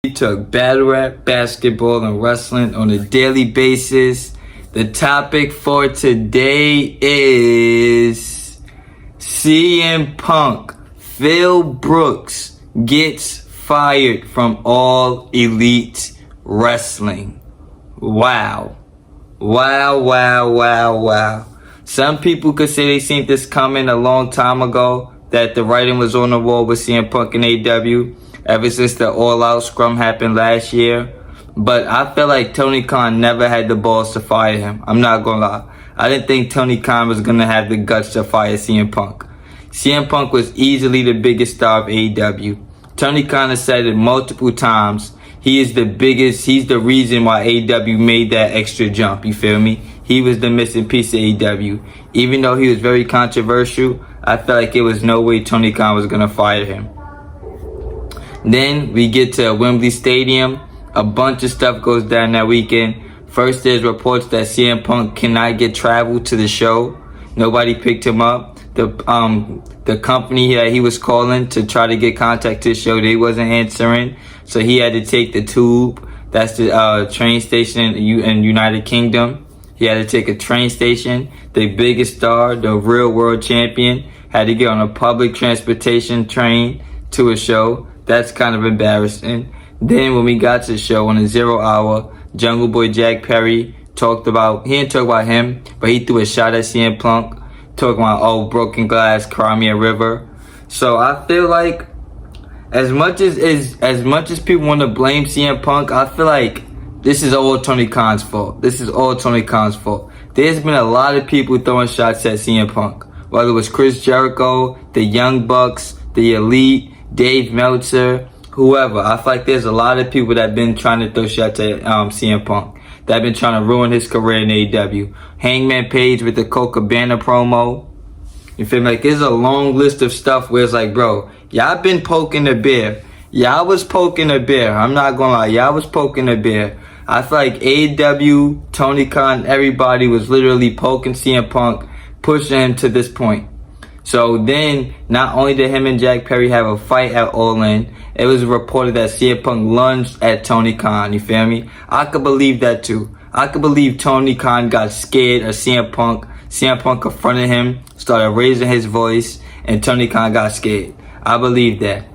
We talk battle rap, basketball, and wrestling on a daily basis. The topic for today is CM Punk. Phil Brooks gets fired from All Elite Wrestling. Wow. Wow. Some people could say they seen this coming a long time ago, that the writing was on the wall with CM Punk and AEW ever since the All Out scrum happened last year. But I feel like Tony Khan never had the balls to fire him. I'm not gonna lie. I didn't think Tony Khan was gonna have the guts to fire CM Punk. CM Punk was easily the biggest star of AEW. Tony Khan has said it multiple times. He's the reason why AEW made that extra jump, you feel me? He was the missing piece of AEW. Even though he was very controversial, I felt like it was no way Tony Khan was gonna fire him. Then we get to Wembley Stadium. A bunch of stuff goes down that weekend. First, there's reports that CM Punk cannot get travel to the show. Nobody picked him up. The company that he was calling to try to get contact to the show, they wasn't answering. So he had to take the Tube. That's the train station in United Kingdom. He had to take a train station. The biggest star, the real world champion, had to get on a public transportation train to a show. That's kind of embarrassing. Then when we got to the show on the 0 hour, Jungle Boy Jack Perry he didn't talk about him, but he threw a shot at CM Punk, talking about, oh, broken glass, cry me a river. So I feel like as much as people want to blame CM Punk, I feel like this is all Tony Khan's fault. There's been a lot of people throwing shots at CM Punk, whether it was Chris Jericho, the Young Bucks, the Elite, Dave Meltzer, whoever. I feel like there's a lot of people that have been trying to throw shots at CM Punk, that have been trying to ruin his career in AEW. Hangman Page with the Colt Cabana promo. You feel me? Like, there's a long list of stuff where it's like, bro, y'all been poking the bear. Y'all was poking the bear. I'm not gonna lie. Y'all was poking the bear. I feel like AEW, Tony Khan, everybody was literally poking CM Punk, pushing him to this point. So then, not only did him and Jack Perry have a fight at All In, it was reported that CM Punk lunged at Tony Khan, you feel me? I could believe that too. I could believe Tony Khan got scared of CM Punk. CM Punk confronted him, started raising his voice, and Tony Khan got scared. I believe that.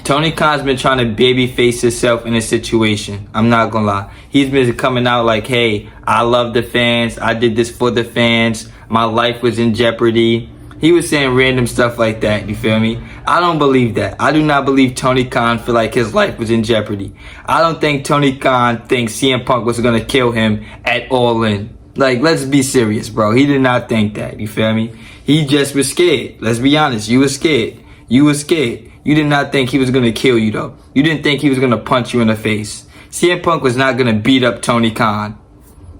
Tony Khan's been trying to babyface himself in a situation. I'm not gonna lie. He's been coming out like, hey, I love the fans. I did this for the fans. My life was in jeopardy. He was saying random stuff like that, you feel me? I don't believe that. I do not believe Tony Khan feel like his life was in jeopardy. I don't think Tony Khan thinks CM Punk was gonna kill him at All In. Like, let's be serious, bro. He did not think that, you feel me? He just was scared. Let's be honest. You were scared. You did not think he was gonna kill you, though. You didn't think he was gonna punch you in the face. CM Punk was not gonna beat up Tony Khan.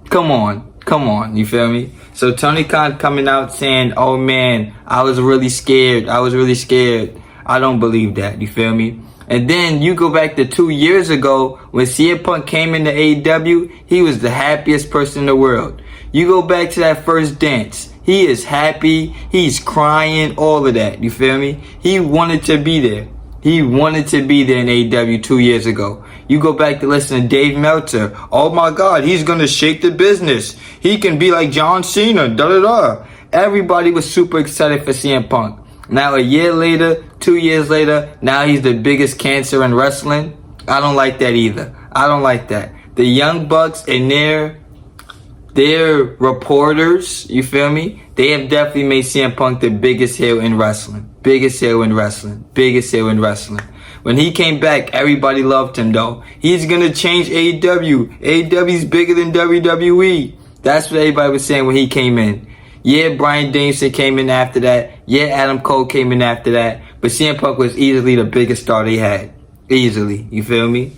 Come on, you feel me? So Tony Khan coming out saying, oh man, I was really scared. I don't believe that, you feel me? And then you go back to 2 years ago when CM Punk came into AEW, he was the happiest person in the world. You go back to that first dance, he is happy, he's crying, all of that, you feel me? He wanted to be there. He wanted to be there in AEW 2 years ago. You go back to listen to Dave Meltzer. Oh my God, he's going to shake the business. He can be like John Cena, Everybody was super excited for CM Punk. Now a year later, 2 years later, now he's the biggest cancer in wrestling. I don't like that either. I don't like that. The Young Bucks and their reporters, you feel me? They have definitely made CM Punk the biggest heel in wrestling. When he came back, everybody loved him, though. He's gonna change AEW. AEW's bigger than WWE. That's what everybody was saying when he came in. Yeah, Bryan Danielson came in after that. Yeah, Adam Cole came in after that. But CM Punk was easily the biggest star they had. Easily, you feel me?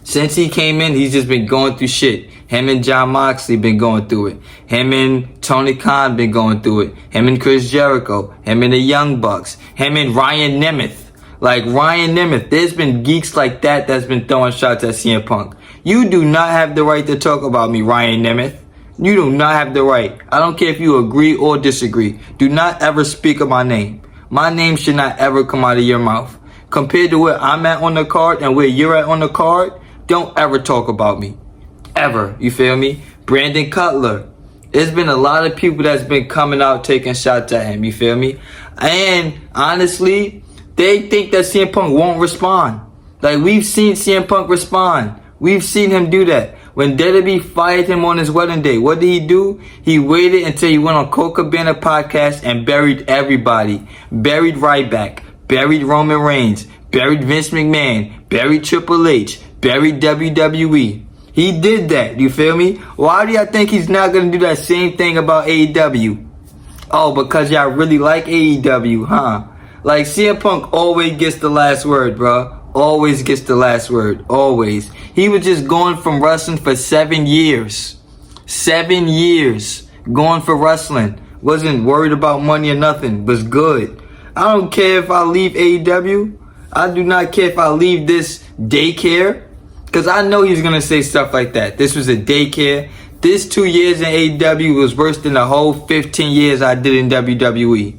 Since he came in, he's just been going through shit. Him and Jon Moxley been going through it. Him and Tony Khan been going through it. Him and Chris Jericho. Him and the Young Bucks. Him and Ryan Nemeth. Like Ryan Nemeth. There's been geeks like that that's been throwing shots at CM Punk. You do not have the right to talk about me, Ryan Nemeth. You do not have the right. I don't care if you agree or disagree. Do not ever speak of my name. My name should not ever come out of your mouth. compared to where I'm at on the card and where you're at on the card, don't ever talk about me. Ever. You feel me? Brandon Cutler. There's been a lot of people that's been coming out taking shots at him. You feel me? And honestly, they think that CM Punk won't respond. Like, we've seen CM Punk respond. We've seen him do that. When WWE fired him on his wedding day, what did he do? He waited until he went on Colt Cabana podcast and buried everybody. Buried Ryback. Buried Roman Reigns. Buried Vince McMahon. Buried Triple H. Buried WWE. He did that. You feel me? Why do y'all think he's not going to do that same thing about AEW? Oh, because y'all really like AEW, huh? Like, CM Punk always gets the last word, bro. Always gets the last word. Always. He was just going from wrestling for 7 years. 7 years. Going for wrestling. Wasn't worried about money or nothing. Was good. I don't care if I leave AEW. I do not care if I leave this daycare. Because I know he's going to say stuff like that. This was a daycare. This 2 years in AEW was worse than the whole 15 years I did in WWE.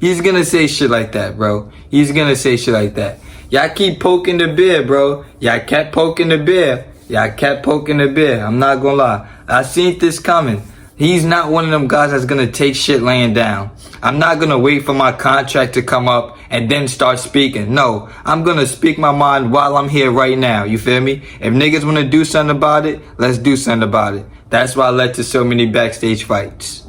He's going to say shit like that, bro. He's going to say shit like that. Y'all keep poking the bear, bro. Y'all kept poking the bear. Y'all kept poking the bear. I'm not gonna lie. I seen this coming. He's not one of them guys that's gonna take shit laying down. I'm not gonna wait for my contract to come up and then start speaking. No, I'm gonna speak my mind while I'm here right now. You feel me? If niggas wanna do something about it, let's do something about it. That's why I led to so many backstage fights.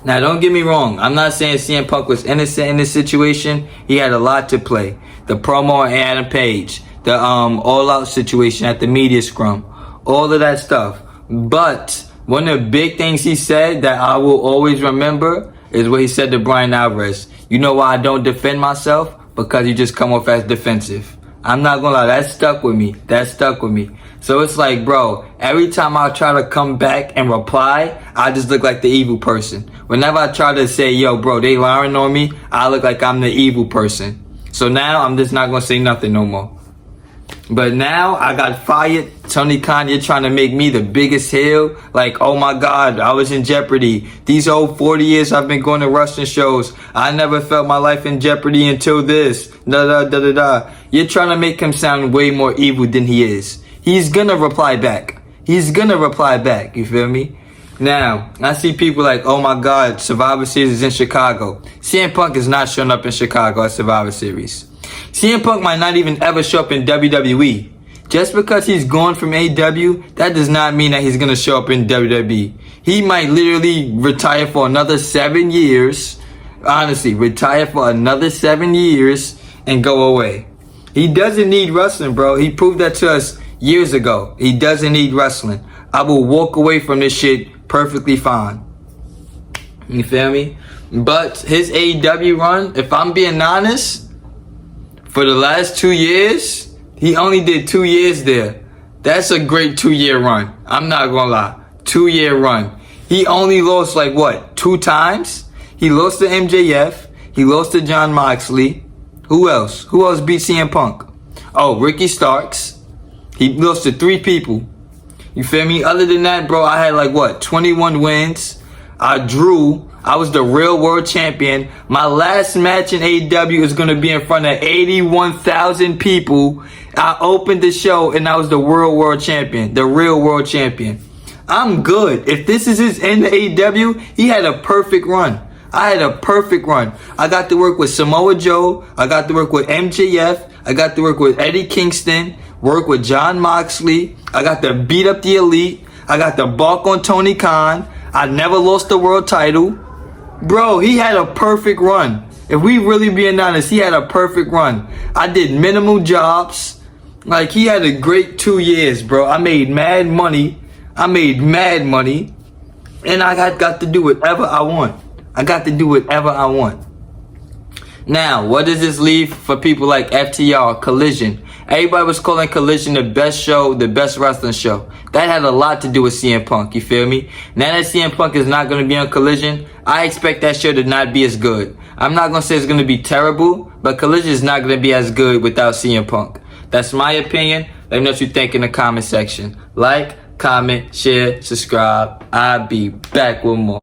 Now, don't get me wrong. I'm not saying CM Punk was innocent in this situation. He had a lot to play. The promo on Adam Page, the All Out situation at the media scrum, all of that stuff. But one of the big things he said that I will always remember is what he said to Bryan Alvarez. You know why I don't defend myself? Because you just come off as defensive. I'm not gonna lie, that stuck with me. That stuck with me. So it's like, bro, every time I try to come back and reply, I just look like the evil person. Whenever I try to say, yo, bro, they lying on me, I look like I'm the evil person. So now I'm just not gonna say nothing no more. But now I got fired. Tony Khan, you're trying to make me the biggest heel. Like, oh my God, I was in jeopardy. These whole 40 years I've been going to wrestling shows. I never felt my life in jeopardy until this. Da da da da da. You're trying to make him sound way more evil than he is. He's gonna reply back. He's gonna reply back. You feel me? Now, I see people like, oh my God, Survivor Series is in Chicago. CM Punk is not showing up in Chicago at Survivor Series. CM Punk might not even ever show up in WWE. Just because he's gone from AEW, that does not mean that he's going to show up in WWE. He might literally retire for another 7 years. Honestly, retire for another 7 years and go away. He doesn't need wrestling, bro. He proved that to us years ago. He doesn't need wrestling. I will walk away from this shit perfectly fine. You feel me? But his AEW run, if I'm being honest, for the last 2 years, he only did 2 years there. That's a great 2-year run. I'm not gonna lie. 2-year run. He only lost like what? 2 times? He lost to MJF. He lost to Jon Moxley. Who else? Who else beat CM Punk? Oh, Ricky Starks. He lost to 3 people. You feel me? Other than that, bro, I had like what? 21 wins. I drew. I was the real world champion. My last match in AEW is going to be in front of 81,000 people. I opened the show and I was the real world champion. The real world champion. I'm good. If this is his end of AEW, he had a perfect run. I had a perfect run. I got to work with Samoa Joe. I got to work with MJF. I got to work with Eddie Kingston. Work with Jon Moxley. I got to beat up the Elite. I got to balk on Tony Khan. I never lost the world title. Bro, he had a perfect run. If we really being honest, he had a perfect run. I did minimal jobs. Like, he had a great 2 years, bro. I made mad money. And I got to do whatever I want. Now, what does this leave for people like FTR, Collision? Everybody was calling Collision the best show, the best wrestling show. That had a lot to do with CM Punk, you feel me? Now that CM Punk is not going to be on Collision, I expect that show to not be as good. I'm not going to say it's going to be terrible, but Collision is not going to be as good without CM Punk. That's my opinion. Let me know what you think in the comment section. Like, comment, share, subscribe. I'll be back with more.